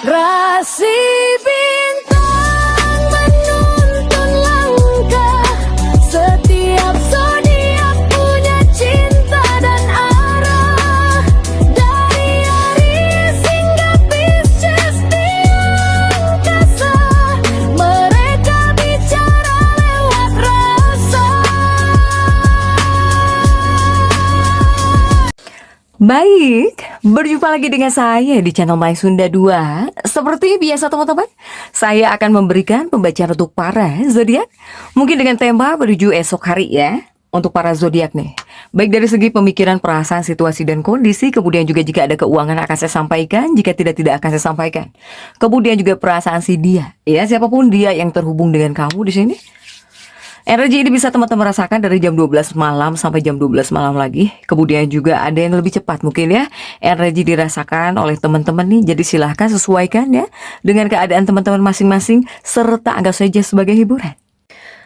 Rasi bintang menuntun langkah, setiap zodiak punya cinta dan arah. Dari Aries hingga Pisces di angkasa, mereka bicara lewat rasa. Baik, berjumpa lagi dengan saya di channel My Sunda 2. Seperti biasa teman-teman, saya akan memberikan pembacaan untuk para zodiak, mungkin dengan tema menuju esok hari ya, untuk para zodiak nih. Baik dari segi pemikiran, perasaan, situasi dan kondisi, kemudian juga jika ada keuangan akan saya sampaikan, jika tidak akan saya sampaikan. Kemudian juga perasaan si dia, ya siapapun dia yang terhubung dengan kamu di sini. Energi ini bisa teman-teman rasakan dari jam 12 malam sampai jam 12 malam lagi. Kemudian juga ada yang lebih cepat mungkin ya. Energi dirasakan oleh teman-teman nih. Jadi silahkan sesuaikan ya dengan keadaan teman-teman masing-masing, serta anggap saja sebagai hiburan.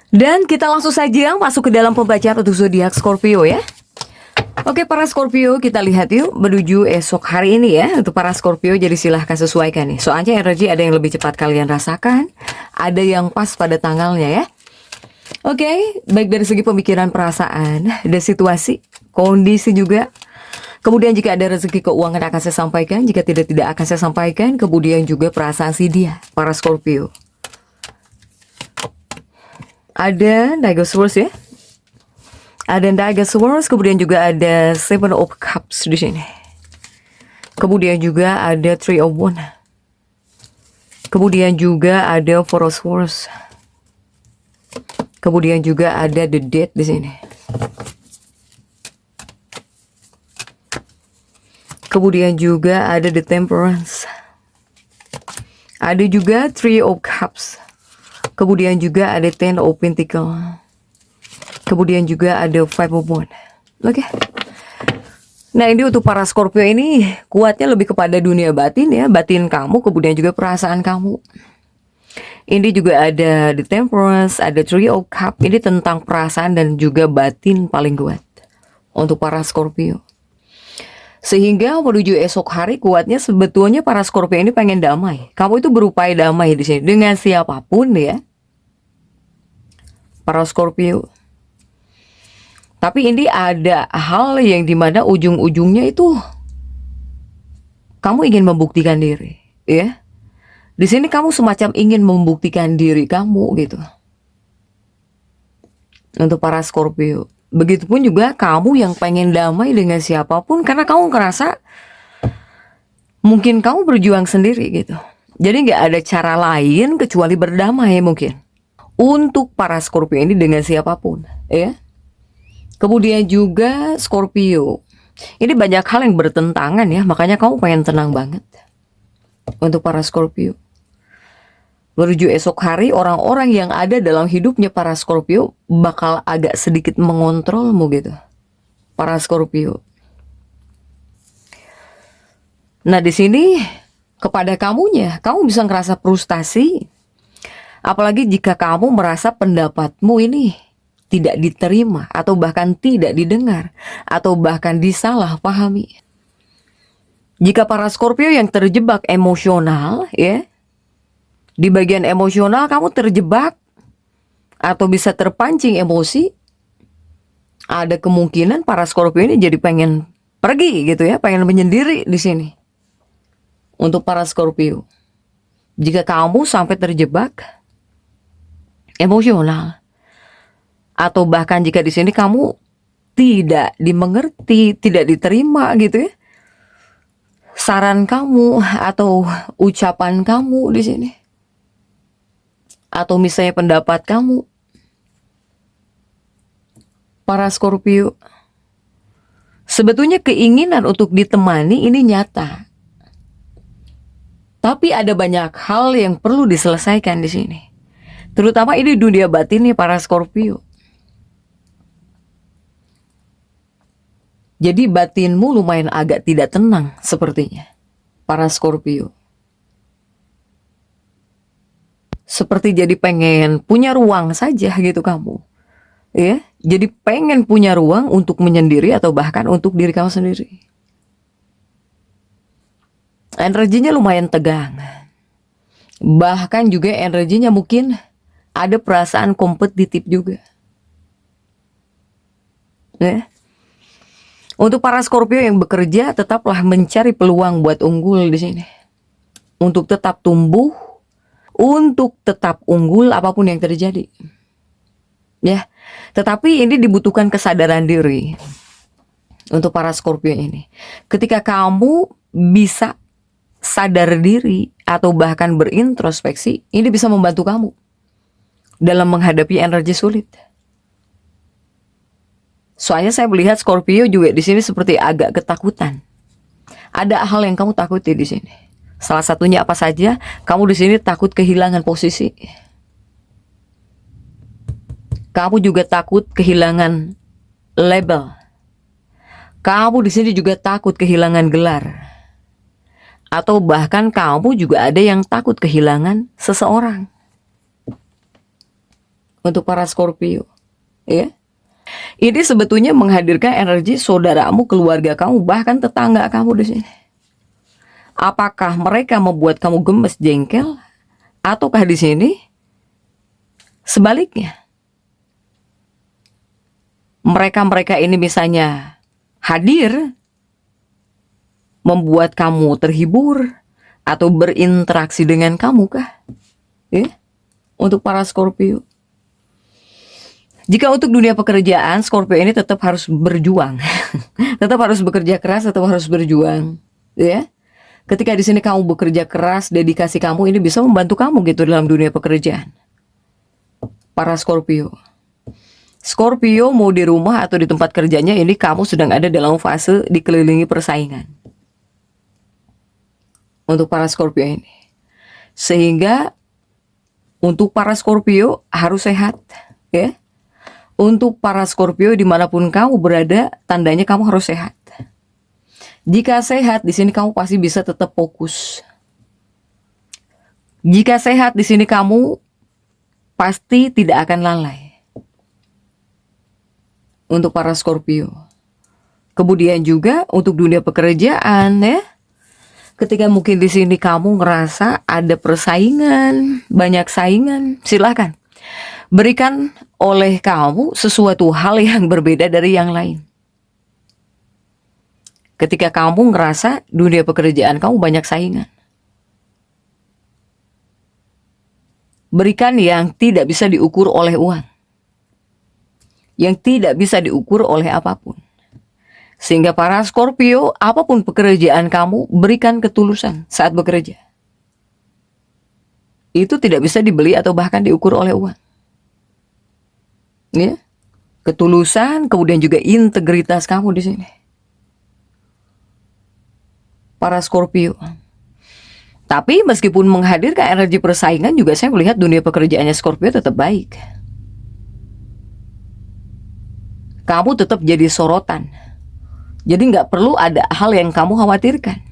Dan kita langsung saja masuk ke dalam pembacaan untuk zodiak Scorpio ya. Oke para Scorpio, kita lihat yuk menuju esok hari ini ya. Untuk para Scorpio, jadi silahkan sesuaikan nih. Soalnya energi ada yang lebih cepat kalian rasakan, ada yang pas pada tanggalnya ya. Oke, baik dari segi pemikiran, perasaan, dan situasi, kondisi juga. Kemudian jika ada rezeki keuangan akan saya sampaikan, jika tidak akan saya sampaikan. Kemudian juga perasaan si dia, para Scorpio. Ada Knight of Swords ya. Ada Knight of Swords, kemudian juga ada Seven of Cups di sini. Kemudian juga ada Three of Wands. Kemudian juga ada Four of Swords. Kemudian juga ada The Death di sini. Kemudian juga ada The Temperance. Ada juga Three of Cups. Kemudian juga ada Ten of Pentacles. Kemudian juga ada Five of Wands. Oke. Nah ini untuk para Scorpio ini kuatnya lebih kepada dunia batin ya. Batin kamu, kemudian juga perasaan kamu. Ini juga ada The Temperance, ada Three of Cups. Ini tentang perasaan dan juga batin paling kuat untuk para Scorpio. Sehingga menuju esok hari kuatnya sebetulnya para Scorpio ini pengen damai. Kamu itu berupaya damai di sini dengan siapapun ya, para Scorpio. Tapi ini ada hal yang dimana ujung-ujungnya itu kamu ingin membuktikan diri, ya. Di sini kamu semacam ingin membuktikan diri kamu gitu. Untuk para Scorpio. Begitupun juga kamu yang pengen damai dengan siapapun, karena kamu ngerasa mungkin kamu berjuang sendiri gitu. Jadi nggak ada cara lain kecuali berdamai mungkin. Untuk para Scorpio ini dengan siapapun, ya. Kemudian juga Scorpio. Ini banyak hal yang bertentangan ya, makanya kamu pengen tenang banget. Untuk para Scorpio. Menuju esok hari, orang-orang yang ada dalam hidupnya para Scorpio bakal agak sedikit mengontrolmu gitu. Para Scorpio. Nah di sini kepada kamunya, kamu bisa ngerasa frustasi. Apalagi jika kamu merasa pendapatmu ini tidak diterima, atau bahkan tidak didengar, atau bahkan disalahpahami. Jika para Scorpio yang terjebak emosional ya, di bagian emosional kamu terjebak atau bisa terpancing emosi, ada kemungkinan para Scorpio ini jadi pengen pergi gitu ya, pengen menyendiri di sini. Untuk para Scorpio, jika kamu sampai terjebak emosional, atau bahkan jika di sini kamu tidak dimengerti, tidak diterima gitu ya, saran kamu atau ucapan kamu di sini, atau misalnya pendapat kamu, para Scorpio, sebetulnya keinginan untuk ditemani ini nyata. Tapi ada banyak hal yang perlu diselesaikan di sini. Terutama ini dunia batin nih para Scorpio. Jadi batinmu lumayan agak tidak tenang sepertinya, para Scorpio. Seperti jadi pengen punya ruang saja gitu kamu. Ya, jadi pengen punya ruang untuk menyendiri atau bahkan untuk diri kamu sendiri. Energinya lumayan tegang. Bahkan juga energinya mungkin ada perasaan kompetitif juga. Ya. Untuk para Scorpio yang bekerja, tetaplah mencari peluang buat unggul di sini. Untuk tetap tumbuh, untuk tetap unggul apapun yang terjadi. Ya. Tetapi ini dibutuhkan kesadaran diri untuk para Scorpio ini. Ketika kamu bisa sadar diri atau bahkan berintrospeksi, ini bisa membantu kamu dalam menghadapi energi sulit. Soalnya saya melihat Scorpio juga di sini seperti agak ketakutan. Ada hal yang kamu takuti di sini. Salah satunya apa saja? Kamu di sini takut kehilangan posisi. Kamu juga takut kehilangan label. Kamu di sini juga takut kehilangan gelar. Atau bahkan kamu juga ada yang takut kehilangan seseorang. Untuk para Scorpio, ya. Ini sebetulnya menghadirkan energi saudaramu, keluarga kamu, bahkan tetangga kamu di sini. Apakah mereka membuat kamu gemes, jengkel, ataukah di sini sebaliknya? Mereka-mereka ini misalnya hadir, membuat kamu terhibur atau berinteraksi dengan kamu kah? Ya? Untuk para Scorpio. Jika untuk dunia pekerjaan, Scorpio ini tetap harus berjuang. Tetap harus bekerja keras, tetap harus berjuang, ya. Ketika di sini kamu bekerja keras, dedikasi kamu ini bisa membantu kamu gitu dalam dunia pekerjaan. Para Scorpio. Scorpio mau di rumah atau di tempat kerjanya, ini kamu sedang ada dalam fase dikelilingi persaingan. Untuk para Scorpio ini. Sehingga untuk para Scorpio harus sehat, ya. Untuk para Scorpio dimanapun kamu berada, tandanya kamu harus sehat. Jika sehat, di sini kamu pasti bisa tetap fokus. Jika sehat, di sini kamu pasti tidak akan lalai. Untuk para Scorpio. Kemudian juga untuk dunia pekerjaan, ya. Ketika mungkin di sini kamu ngerasa ada persaingan, banyak saingan, silakan. Berikan oleh kamu sesuatu hal yang berbeda dari yang lain. Ketika kamu ngerasa dunia pekerjaan kamu banyak saingan, berikan yang tidak bisa diukur oleh uang, yang tidak bisa diukur oleh apapun. Sehingga para Scorpio, apapun pekerjaan kamu, berikan ketulusan saat bekerja. Itu tidak bisa dibeli atau bahkan diukur oleh uang. Ya, ketulusan, kemudian juga integritas kamu di sini. Para Scorpio. Tapi meskipun menghadirkan energi persaingan, juga saya melihat dunia pekerjaannya Scorpio tetap baik. Kamu tetap jadi sorotan. Jadi nggak perlu ada hal yang kamu khawatirkan.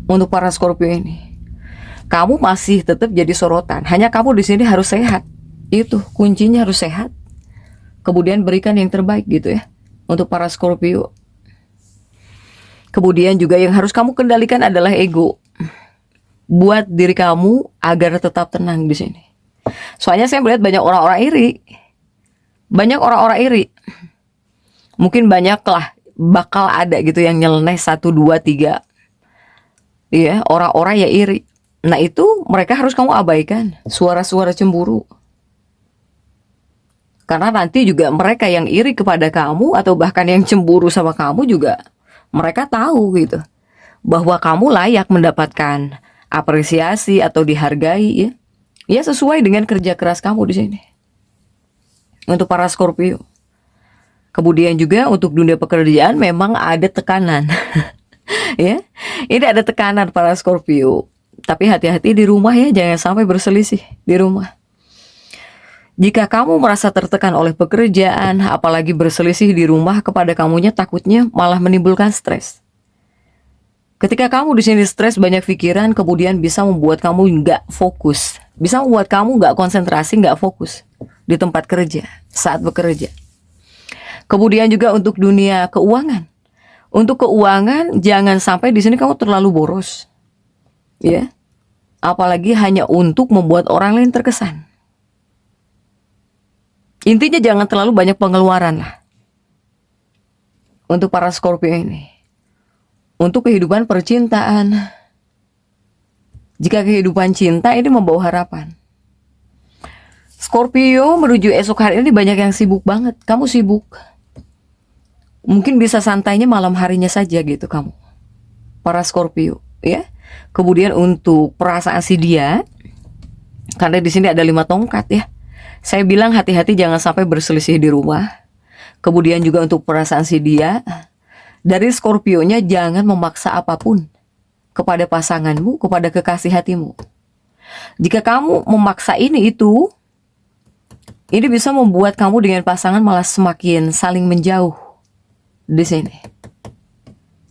Untuk para Scorpio ini, kamu masih tetap jadi sorotan. Hanya kamu di sini harus sehat. Itu kuncinya, harus sehat. Kemudian berikan yang terbaik gitu ya. Untuk para Scorpio. Kemudian juga yang harus kamu kendalikan adalah ego. Buat diri kamu agar tetap tenang di sini. Soalnya saya melihat banyak orang-orang iri. Banyak orang-orang iri. Mungkin banyaklah, bakal ada gitu yang nyeleneh 1, 2, 3. Iya, orang-orang ya iri. Nah itu mereka harus kamu abaikan. Suara-suara cemburu. Karena nanti juga mereka yang iri kepada kamu atau bahkan yang cemburu sama kamu juga, mereka tahu gitu bahwa kamu layak mendapatkan apresiasi atau dihargai, ya. Ya sesuai dengan kerja keras kamu di sini. Untuk para Scorpio. Kemudian juga untuk dunia pekerjaan memang ada tekanan. Ya. Ini ada tekanan para Scorpio. Tapi hati-hati di rumah ya, jangan sampai berselisih di rumah. Jika kamu merasa tertekan oleh pekerjaan, apalagi berselisih di rumah, kepada kamunya takutnya malah menimbulkan stres. Ketika kamu di sini stres, banyak pikiran, kemudian bisa membuat kamu nggak fokus, bisa membuat kamu nggak konsentrasi, nggak fokus di tempat kerja saat bekerja. Kemudian juga untuk dunia keuangan, untuk keuangan jangan sampai di sini kamu terlalu boros, ya. apalagi hanya untuk membuat orang lain terkesan. Intinya jangan terlalu banyak pengeluaran lah untuk para Scorpio ini. Untuk kehidupan percintaan, jika kehidupan cinta ini membawa harapan, Scorpio menuju esok hari ini banyak yang sibuk banget. Kamu sibuk, mungkin bisa santainya malam harinya saja gitu kamu, para Scorpio, ya. Kemudian untuk perasaan si dia, karena di sini ada 5 tongkat ya. Saya bilang hati-hati jangan sampai berselisih di rumah. Kemudian juga untuk perasaan si dia, dari Scorpionya jangan memaksa apapun kepada pasanganmu, kepada kekasih hatimu. Jika kamu memaksa ini bisa membuat kamu dengan pasangan malah semakin saling menjauh di sini.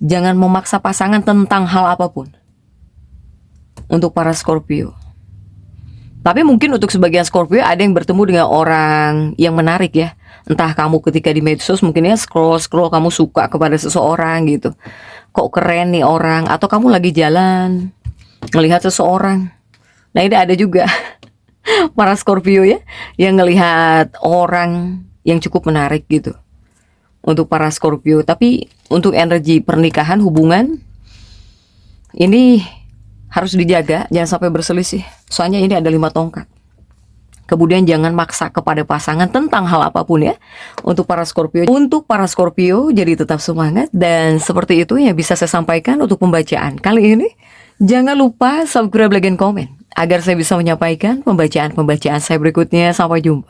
Jangan memaksa pasangan tentang hal apapun untuk para Scorpio. Tapi mungkin untuk sebagian Scorpio ada yang bertemu dengan orang yang menarik ya. Entah kamu ketika di medsos mungkin ya scroll kamu suka kepada seseorang gitu. Kok keren nih orang, atau kamu lagi jalan ngelihat seseorang. Nah, ini ada juga para Scorpio ya yang ngelihat orang yang cukup menarik gitu. Untuk para Scorpio, tapi untuk energi pernikahan, hubungan ini harus dijaga, jangan sampai berselisih. Soalnya ini ada 5 tongkat. Kemudian jangan maksa kepada pasangan tentang hal apapun ya. Untuk para Scorpio jadi tetap semangat. Dan seperti itu yang bisa saya sampaikan untuk pembacaan kali ini. Jangan lupa subscribe, like, dan komen agar saya bisa menyampaikan pembacaan-pembacaan saya berikutnya. Sampai jumpa.